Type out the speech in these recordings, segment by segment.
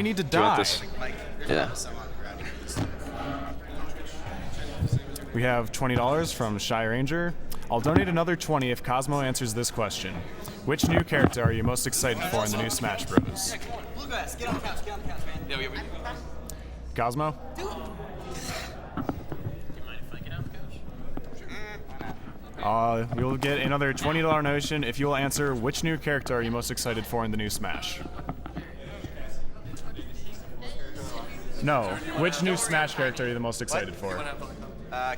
I need to Do you want die. this? Yeah. We have $20 from Shy Ranger. I'll donate another 20 if Cosmo answers this question. Which new character are you most excited for in the new Smash Bros? Bluegrass, get on the couch, get on the couch, man. Yeah, Cosmo? You'll get another $20 donation if you will answer which new character are you most excited for in the new Smash. No, which new Smash character are you the most excited for?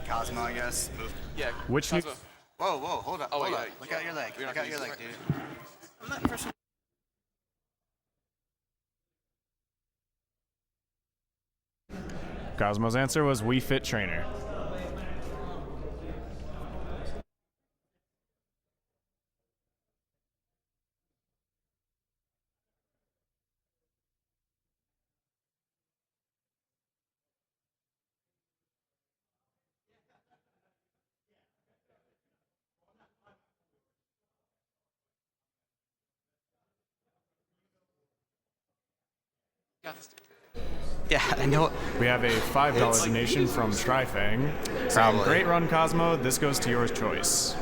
Cosmo, I guess. Yeah. Which new? Whoa, hold up, hold yeah. up. Look out your leg. Look out your leg, dude. I'm not impressed. Cosmo's answer was Wii Fit Trainer. Yeah, I know. We have a $5 donation from Tryfang. Saying, Probably. great run, Cosmo. This goes to your choice.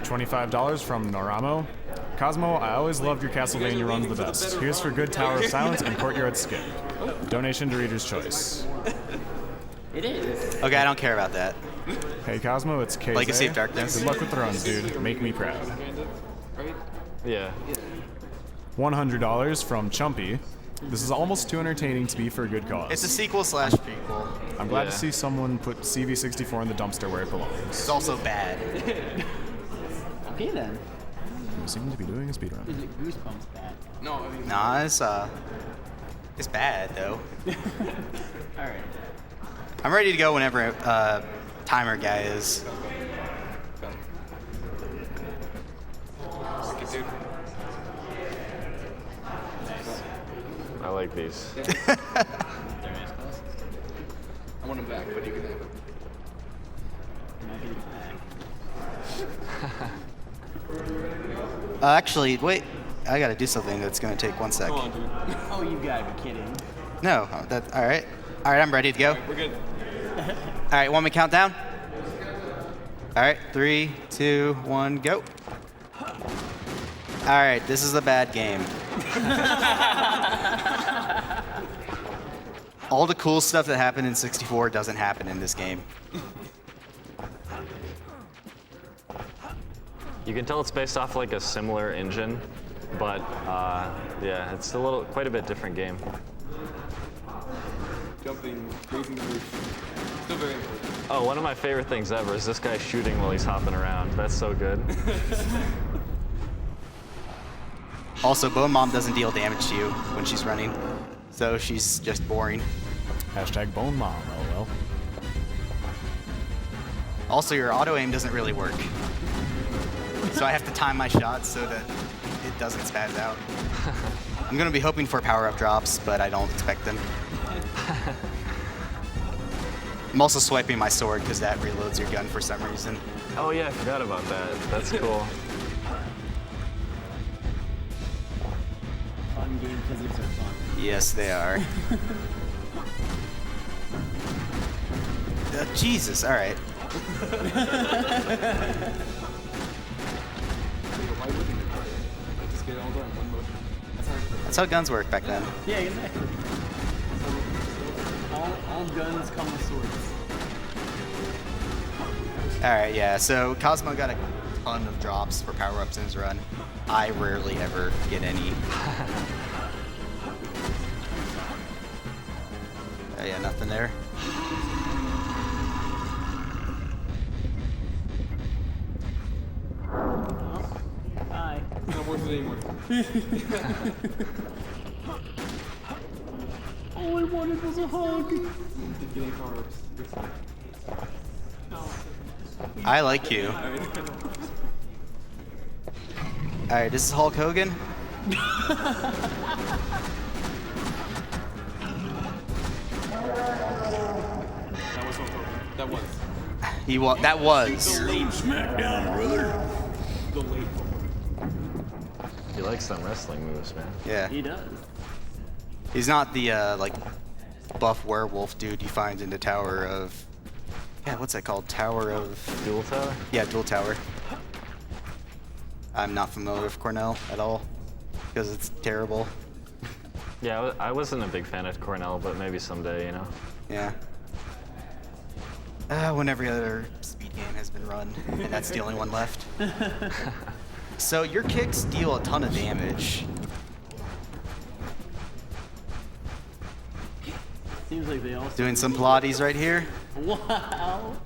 $25 from Noramo. Cosmo, I always loved your Castlevania runs the best. Here's for good Tower of Silence and Courtyard Skip. Donation to Reader's Choice. It is. Okay, I don't care about that. Hey, Cosmo, it's Kay. Legacy of Darkness. Good luck with the runs, dude. Make me proud. Yeah. $100 from Chumpy. This is almost too entertaining to be for a good cause. It's a sequel slash prequel. I'm glad to Yeah. see someone put CV64 in the dumpster where it belongs. It's also bad. Okay then. You seem to be doing a speedrun. Is it Goosebumps bad? No, I mean, Nah, it's bad though. Alright. I'm ready to go whenever timer guy is. dude. I like these. I want him back, but you can have it. Actually, wait. I gotta do something that's gonna take 1 sec. Come on, dude. Oh, you gotta be kidding. No, all right. All right, I'm ready to go. We're good. All right, want me to count down? All right, 3, 2, 1, go. All right, this is a bad game. All the cool stuff that happened in 64 doesn't happen in this game. You can tell it's based off like a similar engine, but yeah, it's quite a bit different game. Jumping, raising the roof. Still very important. Oh, one of my favorite things ever is this guy shooting while he's hopping around. That's so good. Also, Bone Mom doesn't deal damage to you when she's running, so she's just boring. Hashtag Bone Mom, lol. Also, your auto aim doesn't really work. So I have to time my shots so that it doesn't spaz out. I'm going to be hoping for power-up drops, but I don't expect them. I'm also swiping my sword because that reloads your gun for some reason. Oh yeah, I forgot about that. That's cool. Fun game physics are fun. Yes, they are. Jesus, all right. Why wouldn't it? Just get it all done in one motion. That's how guns worked back then. Yeah, exactly. All guns come with swords. All right, yeah, so Cosmo got a ton of drops for power-ups in his run. I rarely ever get any. Oh, yeah, nothing there. Bye. It's not worth it anymore. All I wanted was a hug. Didn't get any power-ups. Good fun. I like you. All right, this is Hulk Hogan. That was Hulk Hogan. That was. That was. SmackDown, brother. The late Hulk Hogan. He likes them wrestling moves, man. Yeah. He does. He's not the like buff werewolf dude you find in the Tower of. Yeah, what's that called? Tower of. Dual tower? Yeah, Dual Tower. I'm not familiar with Cornell at all because it's terrible. Yeah, I wasn't a big fan of Cornell, but maybe someday, you know. Yeah. When every other speed game has been run, and that's the only one left. So your kicks deal a ton of damage. Seems like they all. Doing some Pilates right here. Wow.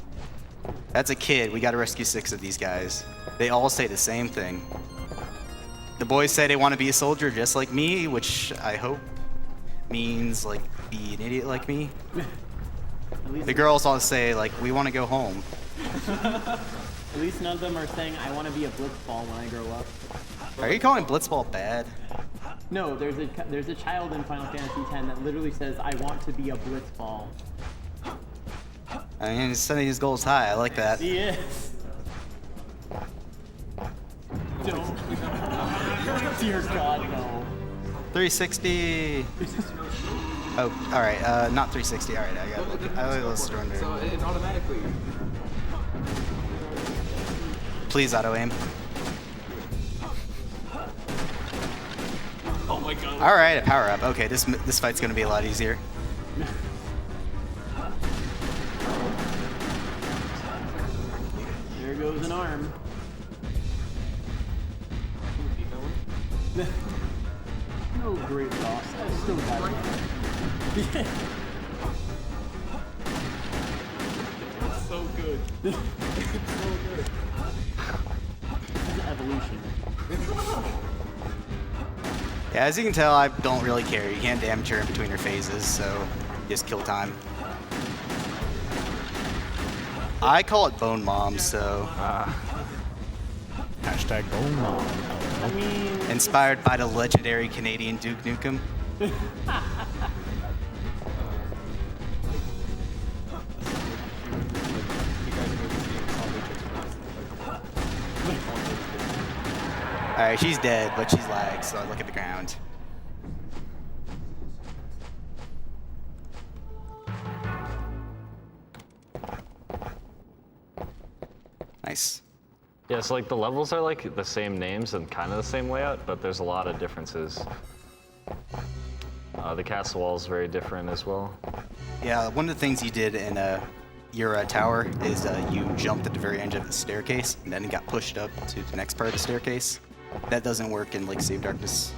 That's a kid. We gotta rescue 6 of these guys. They all say the same thing. The boys say they want to be a soldier just like me, which I hope means like be an idiot like me. The girls all say like we want to go home. At least none of them are saying I want to be a blitzball when I grow up. Are you calling blitzball bad? No, there's a child in Final Fantasy X that literally says I want to be a blitzball. I mean, he's setting his goals high. I like that. He is. Don't. Dear God, no. 360. Oh, all right. Not 360. All right, I gotta look. I gotta surrender. So it automatically. Please auto aim. Oh my god. All right, a power up. Okay, this fight's gonna be a lot easier. There goes an arm. No great loss. I still got it. It's so good. It's so good. It's an evolution. Yeah, as you can tell, I don't really care. You can't damage her in between her phases, so just kill time. I call it Bone Mom, so Hashtag Bone Mom. I mean, inspired by the legendary Canadian Duke Nukem. Alright, she's dead, but she's lagged, so I look at the ground. Nice. Yeah, so like the levels are like the same names and kind of the same layout, but there's a lot of differences. The castle wall is very different as well. Yeah, one of the things you did in your tower is you jumped at the very end of the staircase and then got pushed up to the next part of the staircase. That doesn't work in Legacy of Darkness.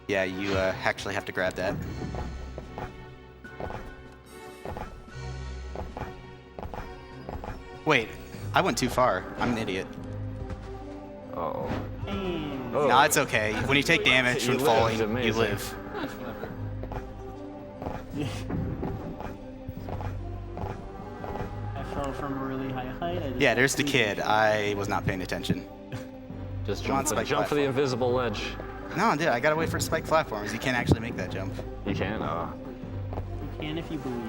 Yeah, you actually have to grab that. Wait, I went too far. I'm an idiot. Uh-oh. and Oh. No, it's okay. When you take damage You when lived, falling, you amazing. live. I fell from a really high height. I just Yeah, there's the kid. I was not paying attention. Just Come on, jump, spike jump for the platform. invisible ledge. No, dude, I gotta wait for spike platforms. You can't actually make that jump. You can? You can if you believe.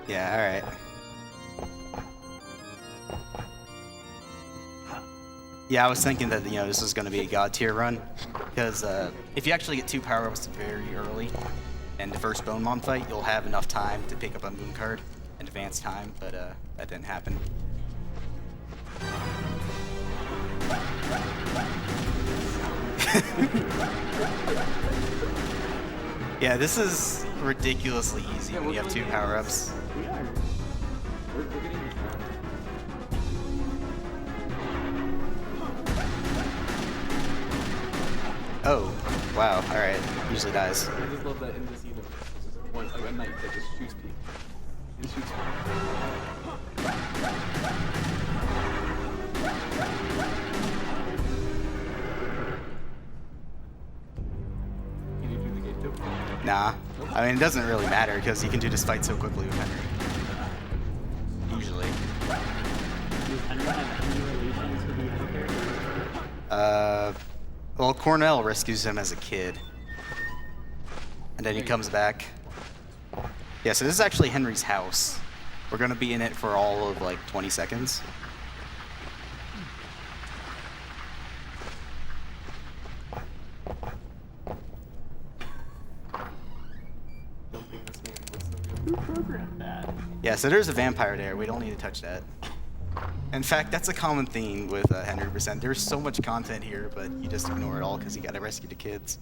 Yeah, alright. Yeah, I was thinking that, this was gonna be a god tier run. Because if you actually get 2 power-ups very early, and the first Bone Mom fight, you'll have enough time to pick up a moon card and advance time, but that didn't happen. Yeah, this is ridiculously easy when you have 2 power-ups. We are. We're getting here. Oh, wow, alright. Usually dies. I just love that in this universe. It's just one, like a knight that just shoots people. He shoots people. Can you do the gate too? Nah. I mean, it doesn't really matter because you can do this fight so quickly with Henry. Usually. Does Henry have any relations to the other character? Well, Cornell rescues him as a kid. And then he comes back. Yeah, so this is actually Henry's house. We're gonna be in it for all of like 20 seconds. Who programmed that? Yeah, so there's a vampire there. We don't need to touch that. In fact, that's a common theme with Henry Percent. There's so much content here, but you just ignore it all because you gotta rescue the kids.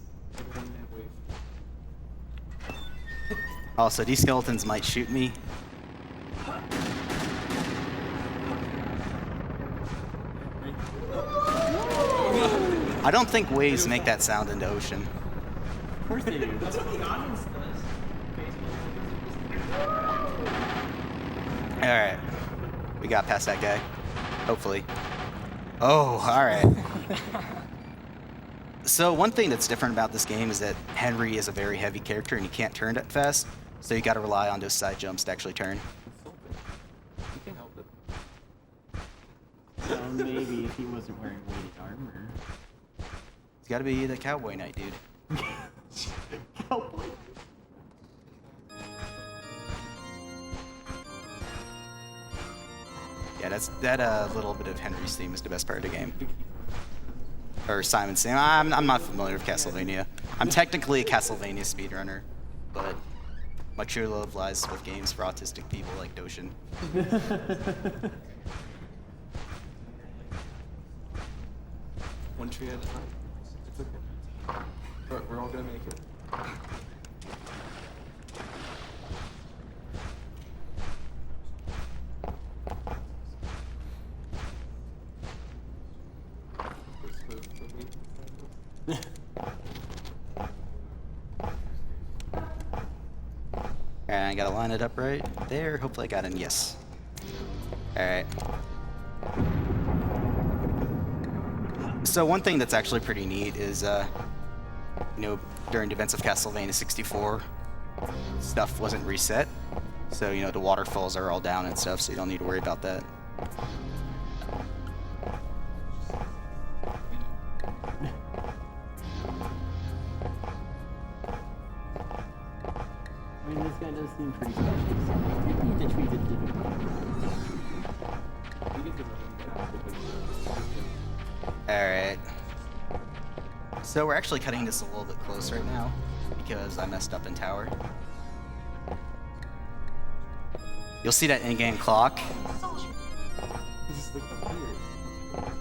Also, these skeletons might shoot me. I don't think waves make that sound in the ocean. Of course they do. That's what the audience does. Alright. We got past that guy. Hopefully. Oh, alright. So one thing that's different about this game is that Henry is a very heavy character and you can't turn that fast. So you gotta rely on those side jumps to actually turn. You can't help it. So maybe if he wasn't wearing weighted armor. It's gotta be the cowboy knight, dude. Cowboy. Yeah, that little bit of Henry's theme is the best part of the game. Or Simon's theme. I'm not familiar with Castlevania. I'm technically a Castlevania speedrunner, but my true love lies with games for autistic people like Doshin. One tree at a time. It's okay. We're all gonna make it. And I gotta line it up right there. Hopefully I got in. Yes. Alright. So one thing that's actually pretty neat is, during the events of Castlevania 64, stuff wasn't reset. So, the waterfalls are all down and stuff, so you don't need to worry about that. I mean, this guy does seem pretty special. So maybe need to treat it differently. Alright. So we're actually cutting this a little bit close right now, because I messed up in tower. You'll see that in-game clock.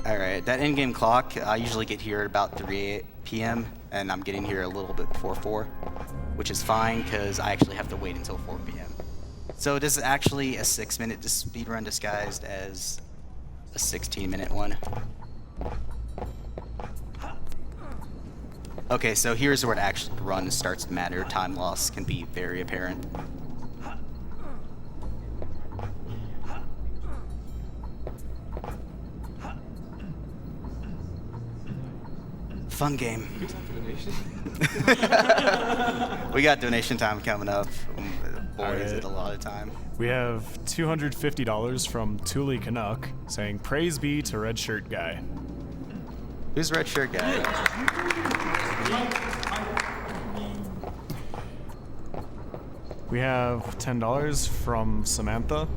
Alright, that in-game clock, I usually get here at about 3 p.m., and I'm getting here a little bit before 4, which is fine, because I actually have to wait until 4 p.m. So this is actually a 6-minute speedrun disguised as a 16-minute one. Okay, so here's where the run starts to matter. Time loss can be very apparent. Fun game. We got donation time coming up. Boys, Alright. a lot of time. We have $250 from Thule Canuck saying, "Praise be to Red Shirt Guy." Who's red shirt guy? We have $10 from Samantha.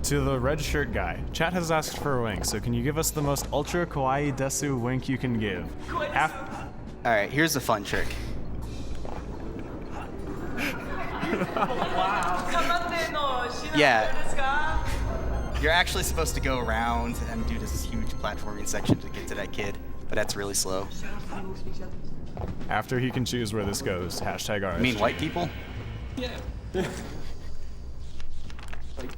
To the Red Shirt Guy, chat has asked for a wink, so can you give us the most ultra kawaii desu wink you can give? Alright, here's a fun trick. Yeah. You're actually supposed to go around and do this huge platforming section to get to that kid, but that's really slow. After he can choose where this goes, hashtag RSG. You mean white people? Yeah. Like,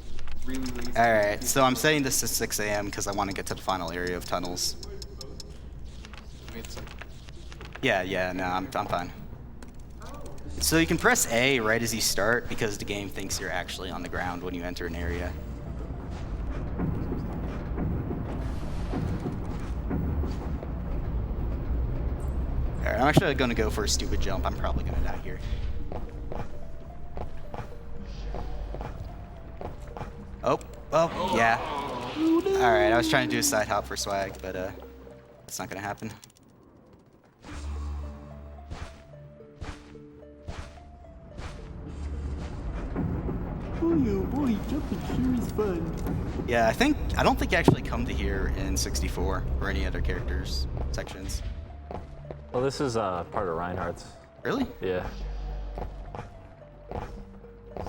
really lazy. Alright, so I'm setting this to 6 a.m. because I want to get to the final area of tunnels. Yeah, no, I'm fine. So you can press A right as you start because the game thinks you're actually on the ground when you enter an area. Alright, I'm actually going to go for a stupid jump. I'm probably going to die here. Oh, yeah. Alright, I was trying to do a side hop for swag, but it's not going to happen. Oh boy, jumping sure is fun. Yeah, I don't think you actually come to here in 64 or any other characters sections. Well, this is part of Reinhardt's. Really? Yeah.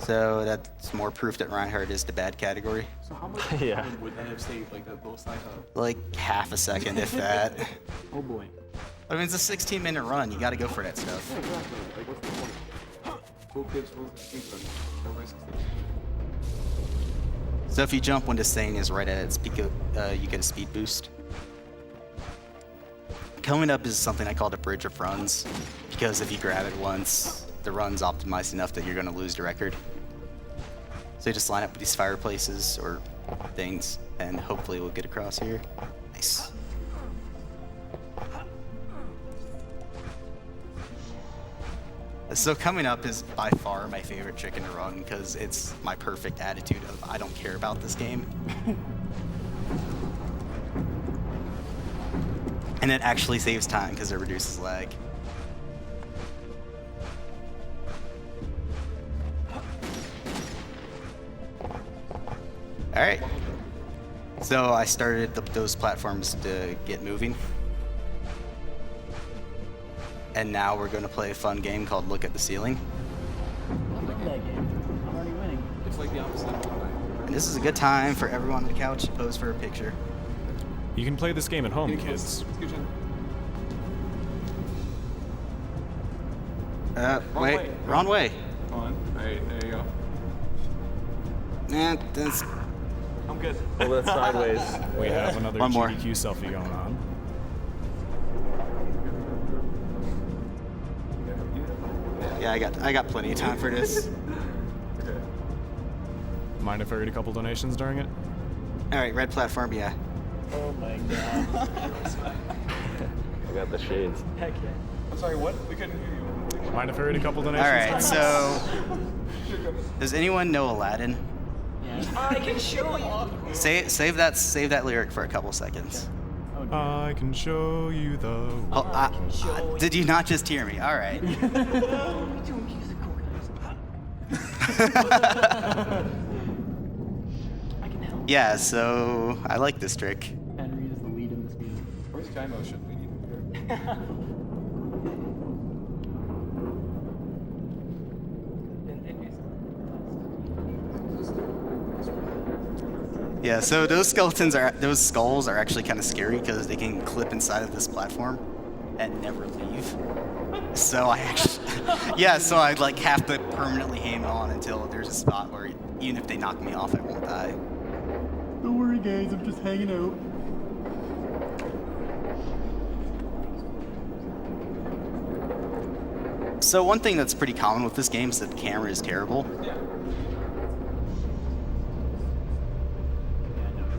So that's more proof that Reinhardt is the bad category. So how much Yeah. time would that have saved, like that both sides of? Like half a second, if that. Oh boy. I mean, it's a 16-minute run. You got to go for that stuff. Yeah, exactly. Like, what's the point? Both kids, both speedrun. Everybody's 16. So if you jump when this thing is right at its peak, you get a speed boost. Coming up is something I call the bridge of runs, because if you grab it once, the run's optimized enough that you're going to lose the record. So you just line up with these fireplaces or things, and hopefully we'll get across here. Nice. So coming up is by far my favorite trick in the run because it's my perfect attitude of I don't care about this game. And it actually saves time because it reduces lag. Alright. So I started those platforms to get moving. And now we're going to play a fun game called Look at the Ceiling. I like that game. I'm already winning. It's like the opposite of Fortnite. And this is a good time for everyone on the couch to pose for a picture. You can play this game at home, Getting close. kids. Let's go, Jen. Wrong Wait, way. wrong way. Come on. Alright, there you go. That's I'm good. Pull that sideways. We have another One more. GDQ selfie going on. yeah, I got plenty of time for this. Okay. Mind if I read a couple donations during it? All right, red platform, yeah. Oh my god. I got the shades. Heck yeah. I'm sorry, what? We couldn't hear you. Mind if I read a couple All donations? right, so does anyone know Aladdin? Yeah. Save that lyric for a couple seconds. Oh, dear. I can show you the Oh, did you not just hear me? All right. I can help. Yeah, so I like this trick. Henry is the lead in this meeting. Where's Jai Motion? We need to hear. Yeah, so those skulls are actually kind of scary because they can clip inside of this platform and never leave. So I actually, yeah, so I like have to permanently aim on until there's a spot where even if they knock me off, I won't die. Don't worry, guys. I'm just hanging out. So one thing that's pretty common with this game is that the camera is terrible.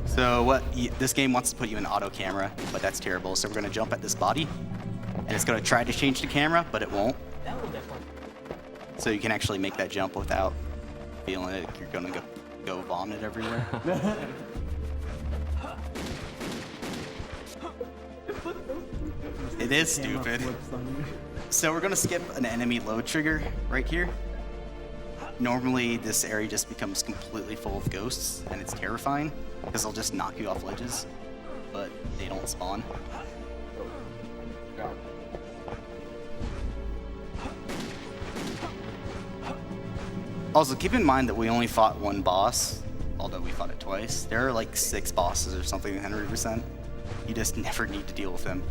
So this game wants to put you in auto camera, but that's terrible. So we're gonna jump at this body, and it's gonna try to change the camera, but it won't. So you can actually make that jump without feeling like you're gonna go vomit everywhere. It is stupid. So we're gonna skip an enemy load trigger right here. Normally this area just becomes completely full of ghosts, and it's terrifying because they'll just knock you off ledges, but they don't spawn. Also, keep in mind that we only fought one boss, although we fought it twice. There are like 6 bosses or something in 100%. You just never need to deal with them.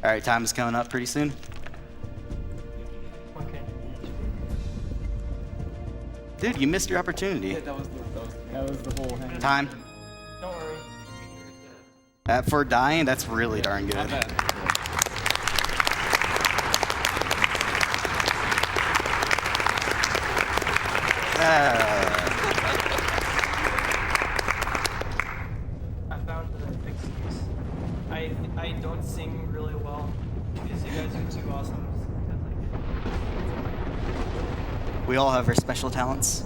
All right, time is coming up pretty soon. Okay. Dude, you missed your opportunity. Yeah, that was the whole hang. Time. Don't worry. For dying, that's really darn good. Not bad. I found an excuse. I don't sing really well because you guys are too awesome. We all have our special talents.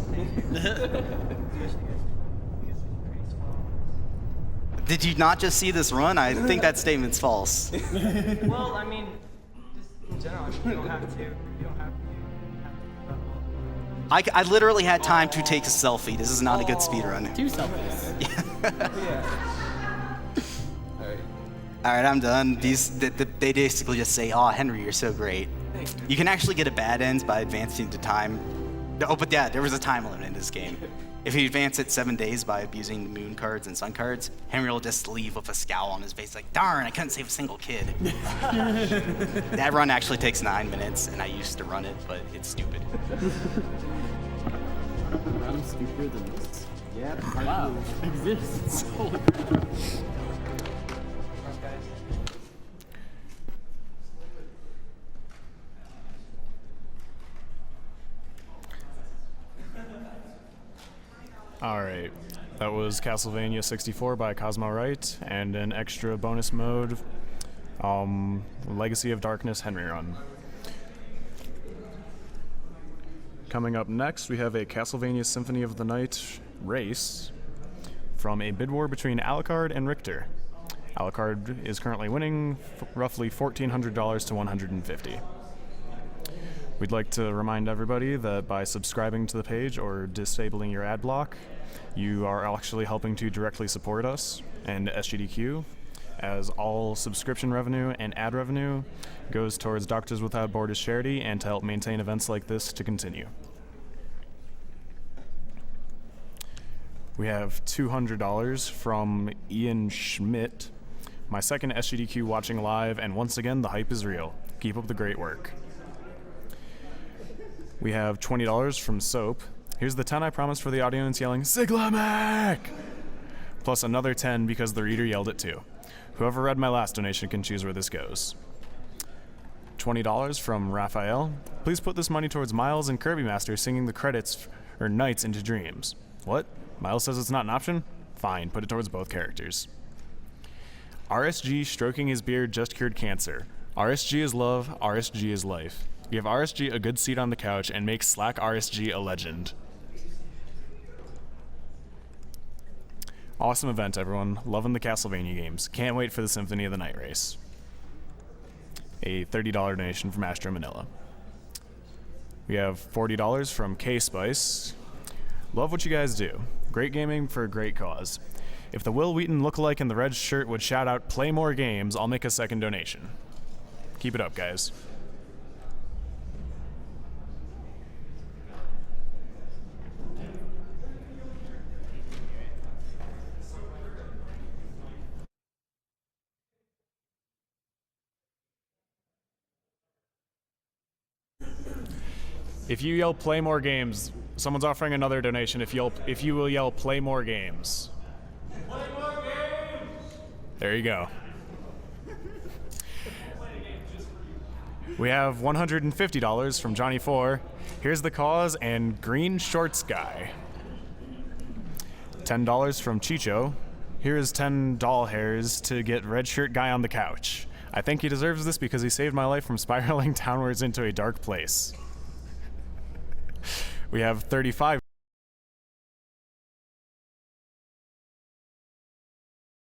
Did you not just see this run? I think that statement's false. Well, I mean, just in general, you don't have to. You don't have to. I literally had time to take a selfie. This is not a good speedrun. 2 selfies. Alright. All right, I'm done. They basically just say, "Oh, Henry, you're so great." You can actually get a bad end by advancing to time. Oh, but yeah, there was a time limit in this game. If you advance it 7 days by abusing moon cards and sun cards, Henry will just leave with a scowl on his face like, darn, I couldn't save a single kid. That run actually takes 9 minutes, and I used to run it, but it's stupid. Run stupider than this. Yeah. Wow, exists. Holy crap. Alright, that was Castlevania 64 by Cosmo Wright, and an extra bonus mode, Legacy of Darkness Henry Run. Coming up next, we have a Castlevania Symphony of the Night race from a bid war between Alucard and Richter. Alucard is currently winning roughly $1,400 to $150. We'd like to remind everybody that by subscribing to the page or disabling your ad block, you are actually helping to directly support us and SGDQ, as all subscription revenue and ad revenue goes towards Doctors Without Borders charity and to help maintain events like this to continue. We have $200 from Ian Schmidt, my second SGDQ watching live, and once again, the hype is real. Keep up the great work. We have $20 from Soap. Here's the 10 I promised for the audience yelling, Siglamek! Plus another 10 because the reader yelled it too. Whoever read my last donation can choose where this goes. $20 from Raphael. Please put this money towards Miles and Kirby Master singing the credits or Nights into Dreams. What? Miles says it's not an option? Fine, put it towards both characters. RSG stroking his beard just cured cancer. RSG is love, RSG is life. Give RSG a good seat on the couch and make Slack RSG a legend. Awesome event, everyone. Loving the Castlevania games. Can't wait for the Symphony of the Night race. A $30 donation from Astro Manila. We have $40 from K-Spice. Love what you guys do. Great gaming for a great cause. If the Will Wheaton lookalike in the red shirt would shout out, play more games, I'll make a second donation. Keep it up, guys. If you yell play more games, someone's offering another donation if you will yell play more games. Play more games! There you go. We have $150 from Johnny 4. Here's the cause and Green Shorts Guy. $10 from Chicho. Here is 10 doll hairs to get red shirt guy on the couch. I think he deserves this because he saved my life from spiraling downwards into a dark place. We have $35